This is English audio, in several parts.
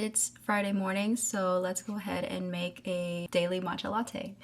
It's Friday morning, so let's go ahead and make a daily matcha latte.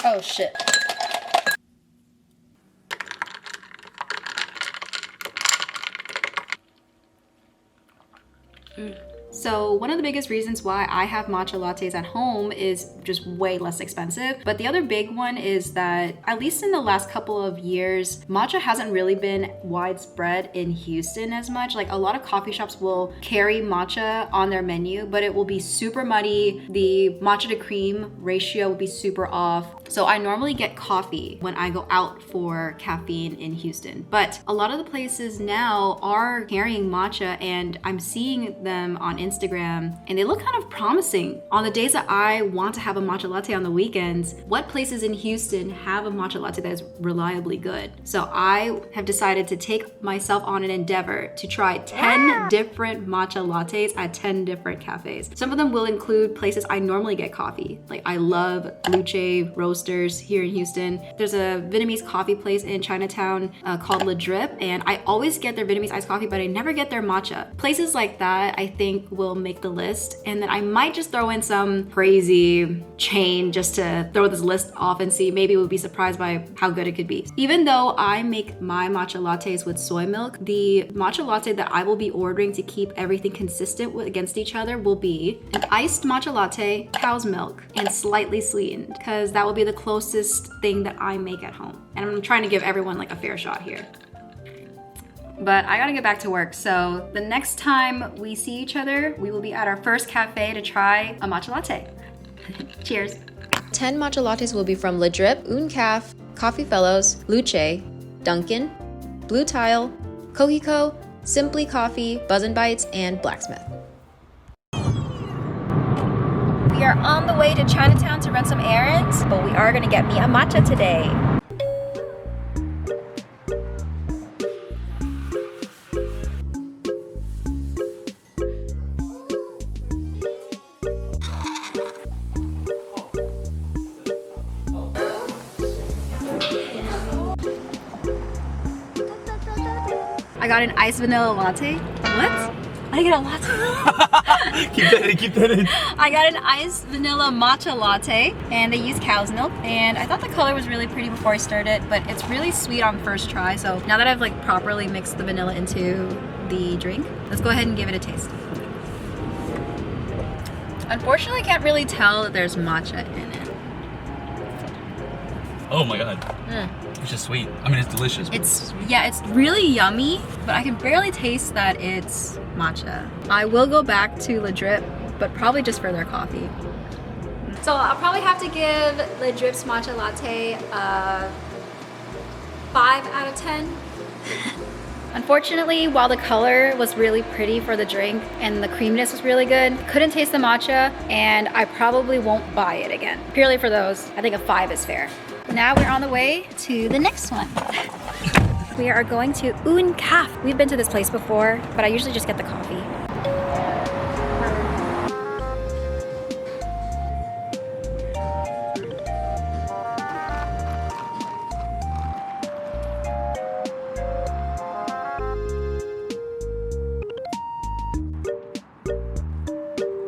Oh shit. So one of the biggest reasons why I have matcha lattes at home is just way less expensive. But the other big one is that, at least in the last couple of years, matcha hasn't really been widespread in Houston as much. Like, a lot of coffee shops will carry matcha on their menu, but it will be super muddy. The matcha to cream ratio will be super off. So I normally get coffee when I go out for caffeine in Houston. But a lot of the places now are carrying matcha, and I'm seeing them on Instagram, and they look kind of promising. On the days that I want to have a matcha latte on the weekends, what places in Houston have a matcha latte that is reliably good? So I have decided to take myself on an endeavor to try 10 different matcha lattes at 10 different cafes. Some of them will include places I normally get coffee. Like, I love Luce Roasters here in Houston. There's a Vietnamese coffee place in Chinatown called Le Drip, and I always get their Vietnamese iced coffee, but I never get their matcha. Places like that I think will make the list, and then I might just throw in some crazy chain just to throw this list off and see. Maybe we'll be surprised by how good it could be. Even though I make my matcha lattes with soy milk, the matcha latte that I will be ordering to keep everything consistent against each other will be an iced matcha latte, cow's milk, and slightly sweetened, because that will be the closest thing that I make at home. And I'm trying to give everyone like a fair shot here. But I gotta get back to work, so the next time we see each other, we will be at our first cafe to try a matcha latte. Cheers. 10 matcha lattes will be from Le Drip, Un Caf, Coffee Fellows, Luce, Dunkin, Blue Tile, Kohiko, Simply Coffee, Buzz & Bites, and Blacksmith. We are on the way to Chinatown to run some errands, but we are gonna get me a matcha today. I got an iced vanilla latte. What? I get a latte. keep that in. I got an iced vanilla matcha latte, and they use cow's milk, and I thought the color was really pretty before I stirred it, but it's really sweet on first try. So now that I've like properly mixed the vanilla into the drink, let's go ahead and give it a taste. Unfortunately, I can't really tell that there's matcha in it. Oh my god. It's just sweet. I mean, it's delicious. It's really yummy, but I can barely taste that it's matcha. I will go back to Le Drip, but probably just for their coffee. So I'll probably have to give Le Drip's matcha latte a 5 out of 10. Unfortunately, while the color was really pretty for the drink and the creaminess was really good, couldn't taste the matcha, and I probably won't buy it again. Purely for those, I think a 5 is fair. Now we're on the way to the next one. We are going to Un Caf. We've been to this place before, but I usually just get the coffee.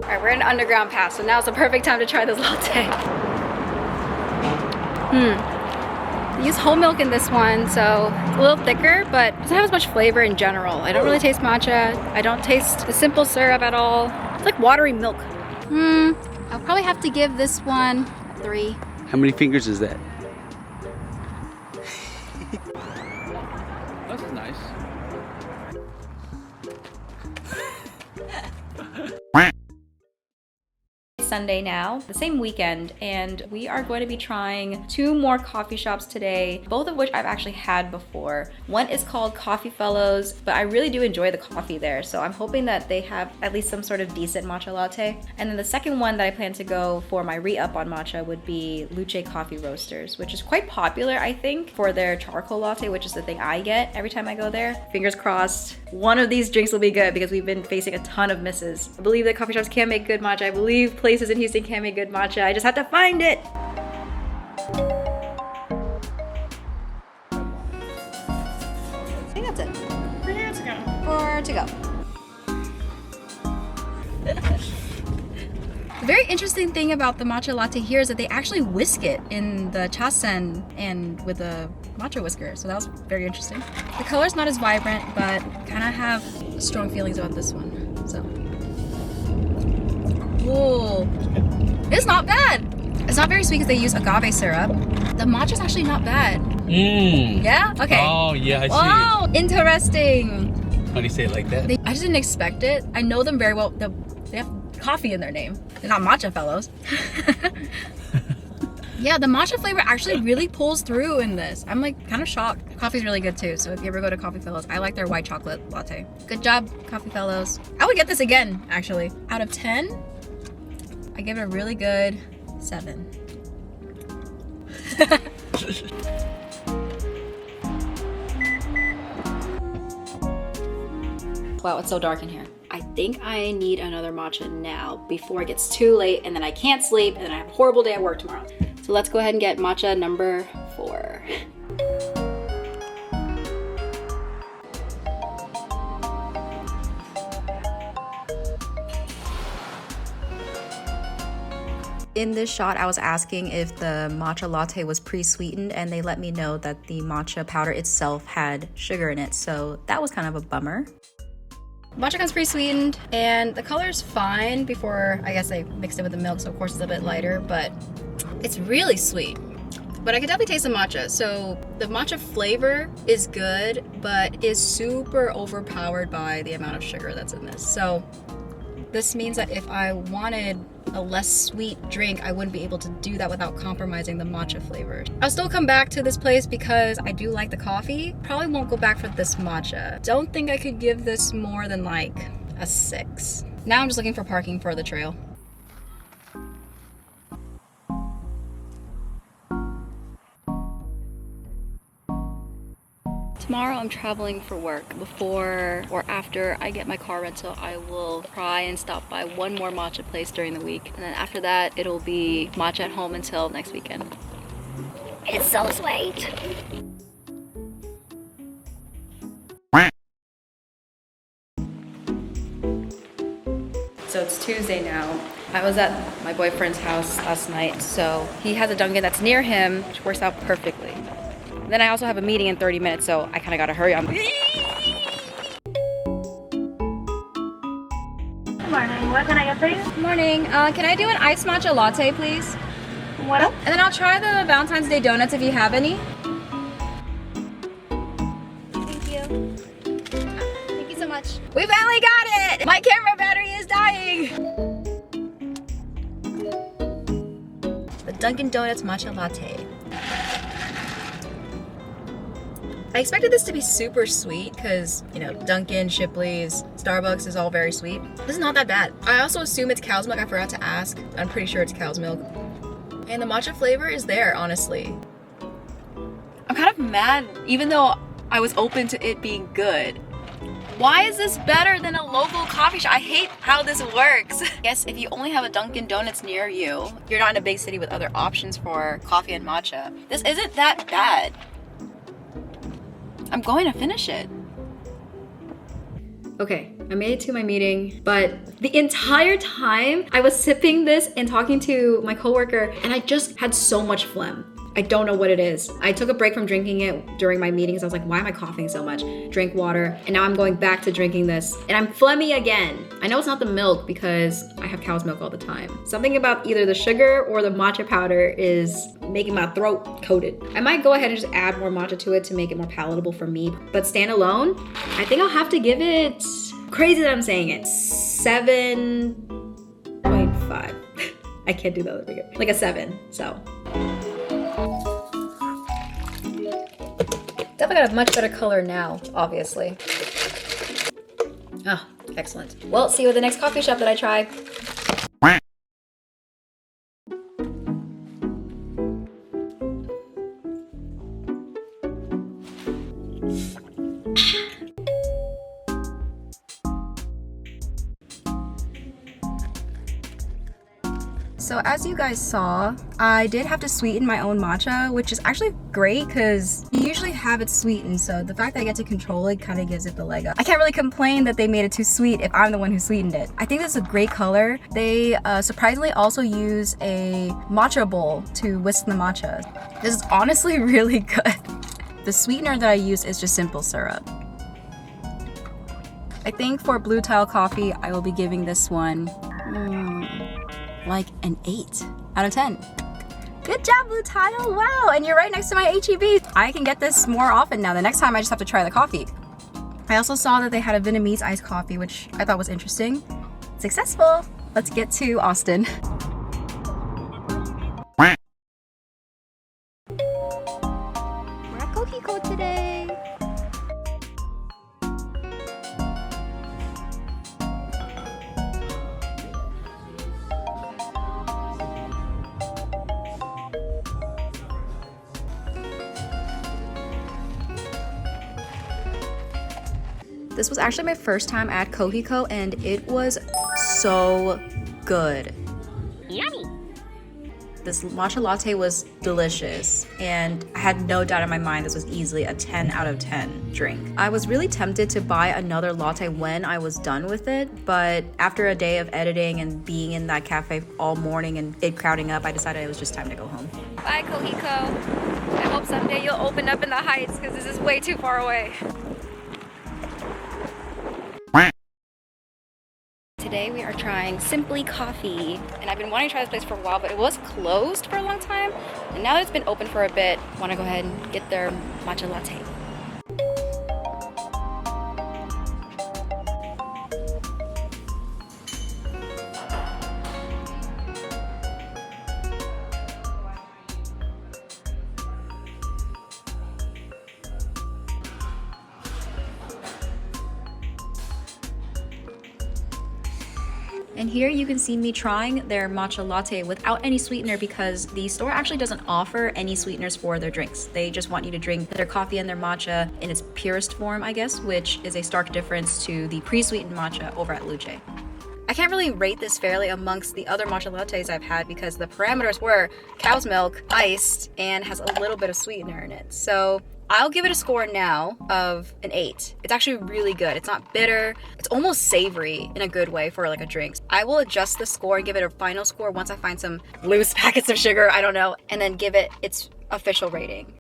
All right, we're in Underground Pass, so now's the perfect time to try this latte. I use whole milk in this one, so it's a little thicker, but it doesn't have as much flavor in general. I don't really taste matcha. I don't taste the simple syrup at all. It's like watery milk. I'll probably have to give this one a 3. How many fingers is that? That's nice. Sunday now, the same weekend, and we are going to be trying 2 more coffee shops today, both of which I've actually had before. One is called Coffee Fellows, but I really do enjoy the coffee there, so I'm hoping that they have at least some sort of decent matcha latte. And then the second one that I plan to go for my re-up on matcha would be Luce Coffee Roasters, which is quite popular, I think, for their charcoal latte, which is the thing I get every time I go there. Fingers crossed, one of these drinks will be good because we've been facing a ton of misses. I believe that coffee shops can make good matcha. I believe places in Houston can make good matcha. I just have to find it. I think that's it. For to go. The very interesting thing about the matcha latte here is that they actually whisk it in the chasen and with a matcha whisker, so that was very interesting. The color's not as vibrant, but kind of have strong feelings about this one. So, whoa, it's not bad. It's not very sweet because they use agave syrup. The matcha's actually not bad. Yeah? Okay. Oh, yeah, I see. Oh, interesting. How do you say it like that? I just didn't expect it. I know them very well. They have coffee in their name. They're not matcha fellows. Yeah, the matcha flavor actually really pulls through in this. I'm like kind of shocked. Coffee's really good too, so if you ever go to Coffee Fellows, I like their white chocolate latte. Good job, Coffee Fellows. I would get this again, actually. Out of 10, I give it a really good 7. Wow, it's so dark in here. I think I need another matcha now before it gets too late and then I can't sleep and then I have a horrible day at work tomorrow. So let's go ahead and get matcha number 4. In this shot, I was asking if the matcha latte was pre-sweetened, and they let me know that the matcha powder itself had sugar in it, so that was kind of a bummer. Matcha comes pre-sweetened and the color's fine before I guess I mixed it with the milk, so of course it's a bit lighter, but it's really sweet. But I can definitely taste the matcha. So the matcha flavor is good, but is super overpowered by the amount of sugar that's in this. So this means that if I wanted a less sweet drink, I wouldn't be able to do that without compromising the matcha flavor. I'll still come back to this place because I do like the coffee. Probably won't go back for this matcha. Don't think I could give this more than like a 6. Now I'm just looking for parking for the trail. Tomorrow I'm traveling for work. Before or after I get my car rental, I will try and stop by one more matcha place during the week. And then after that, it'll be matcha at home until next weekend. It's so sweet. So it's Tuesday now. I was at my boyfriend's house last night, so he has a Dunkin' that's near him, which works out perfectly. Then I also have a meeting in 30 minutes, so I kind of gotta hurry on. Good morning. What can I get for you? Good morning. Can I do an iced matcha latte, please? What else? And then I'll try the Valentine's Day donuts if you have any. Thank you. Thank you so much. We finally got it! My camera battery is dying! The Dunkin' Donuts matcha latte. I expected this to be super sweet because, you know, Dunkin', Shipley's, Starbucks is all very sweet. This is not that bad. I also assume it's cow's milk. I forgot to ask. I'm pretty sure it's cow's milk. And the matcha flavor is there, honestly. I'm kind of mad, even though I was open to it being good. Why is this better than a local coffee shop? I hate how this works. I guess if you only have a Dunkin' Donuts near you, you're not in a big city with other options for coffee and matcha. This isn't that bad. I'm going to finish it. Okay, I made it to my meeting, but the entire time I was sipping this and talking to my coworker, and I just had so much phlegm. I don't know what it is. I took a break from drinking it during my meetings. I was like, why am I coughing so much? Drink water, and now I'm going back to drinking this, and I'm phlegmy again. I know it's not the milk because I have cow's milk all the time. Something about either the sugar or the matcha powder is making my throat coated. I might go ahead and just add more matcha to it to make it more palatable for me, but standalone, I think I'll have to give it, crazy that I'm saying it, 7.5. I can't do the other finger. Like a 7, so. Definitely got a much better color now, obviously. Ah, excellent. Well, see you at the next coffee shop that I try. So as you guys saw, I did have to sweeten my own matcha, which is actually great because you usually have it sweetened. So the fact that I get to control it kind of gives it the leg up. I can't really complain that they made it too sweet if I'm the one who sweetened it. I think this is a great color. They surprisingly also use a matcha bowl to whisk the matcha. This is honestly really good. The sweetener that I use is just simple syrup. I think for Blue Tile coffee, I will be giving this one like an 8 out of 10. Good job, Blue Tile, wow, and you're right next to my HEB. I can get this more often now. The next time I just have to try the coffee. I also saw that they had a Vietnamese iced coffee, which I thought was interesting. Successful. Let's get to Austin. We're at Coqueco today. This was actually my first time at Coqueco and it was so good. Yummy. This matcha latte was delicious and I had no doubt in my mind this was easily a 10 out of 10 drink. I was really tempted to buy another latte when I was done with it, but after a day of editing and being in that cafe all morning and it crowding up, I decided it was just time to go home. Bye, Coqueco. I hope someday you'll open up in the Heights because this is way too far away. Today we are trying Simply Coffee, and I've been wanting to try this place for a while, but it was closed for a long time, and now that it's been open for a bit, I want to go ahead and get their matcha latte. And here you can see me trying their matcha latte without any sweetener because the store actually doesn't offer any sweeteners for their drinks. They just want you to drink their coffee and their matcha in its purest form, I guess, which is a stark difference to the pre-sweetened matcha over at Luce. I can't really rate this fairly amongst the other matcha lattes I've had because the parameters were cow's milk, iced, and has a little bit of sweetener in it. So I'll give it a score now of an 8. It's actually really good. It's not bitter. It's almost savory in a good way for like a drink. I will adjust the score and give it a final score once I find some loose packets of sugar, I don't know, and then give it its official rating.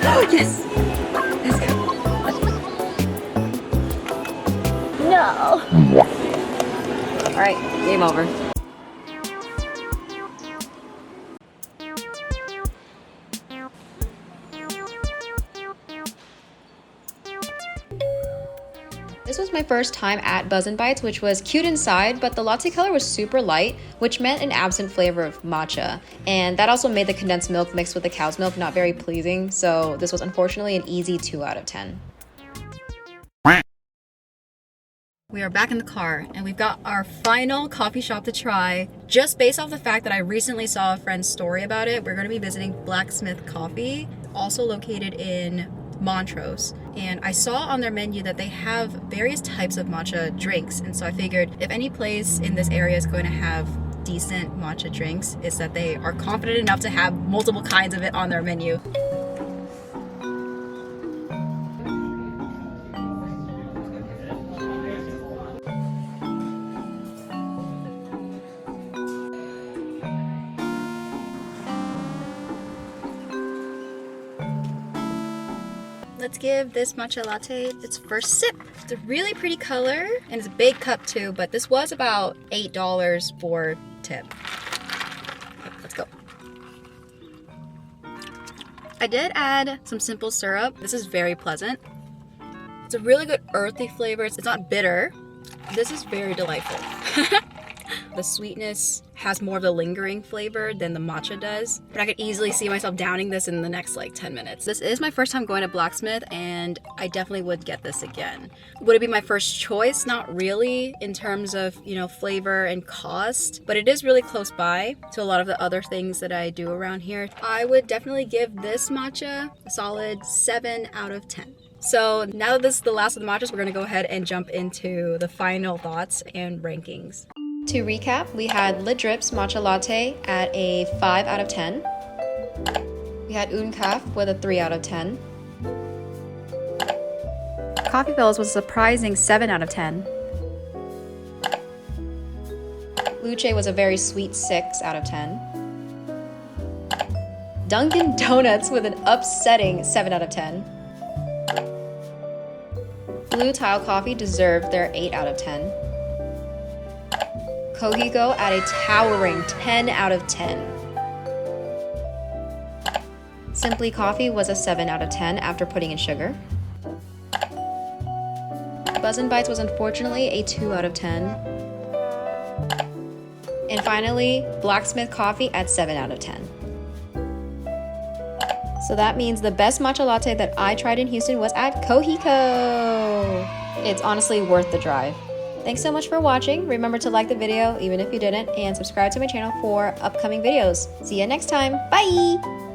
Oh, yes! No. All right, game over. This was my first time at Buzzin' Bites, which was cute inside, but the latte color was super light, which meant an absent flavor of matcha. And that also made the condensed milk mixed with the cow's milk not very pleasing, so this was unfortunately an easy 2 out of 10. We are back in the car and we've got our final coffee shop to try. Just based off the fact that I recently saw a friend's story about it, we're going to be visiting Blacksmith Coffee, also located in Montrose. And I saw on their menu that they have various types of matcha drinks. And so I figured if any place in this area is going to have decent matcha drinks, it's that they are confident enough to have multiple kinds of it on their menu. Let's give this matcha latte its first sip. It's a really pretty color and it's a big cup too, but this was about $8 for tip. Let's go. I did add some simple syrup. This is very pleasant. It's a really good earthy flavor. It's not bitter. This is very delightful. The sweetness has more of the lingering flavor than the matcha does, but I could easily see myself downing this in the next like 10 minutes. This is my first time going to Blacksmith, and I definitely would get this again. Would it be my first choice? Not really, in terms of, you know, flavor and cost, but it is really close by to a lot of the other things that I do around here. I would definitely give this matcha a solid 7 out of 10. So now that this is the last of the matchas, we're gonna go ahead and jump into the final thoughts and rankings. To recap, we had Lit Drips Matcha Latte at a 5 out of 10. We had Uncaf with a 3 out of 10. Coffee Bells was a surprising 7 out of 10. Luce was a very sweet 6 out of 10. Dunkin' Donuts with an upsetting 7 out of 10. Blue Tile Coffee deserved their 8 out of 10. Kohiko at a towering 10 out of 10. Simply Coffee was a 7 out of 10 after putting in sugar. Buzzin' Bites was unfortunately a 2 out of 10. And finally, Blacksmith Coffee at 7 out of 10. So that means the best matcha latte that I tried in Houston was at Kohiko. It's honestly worth the drive. Thanks so much for watching. Remember to like the video even if you didn't, and subscribe to my channel for upcoming videos. See you next time. Bye!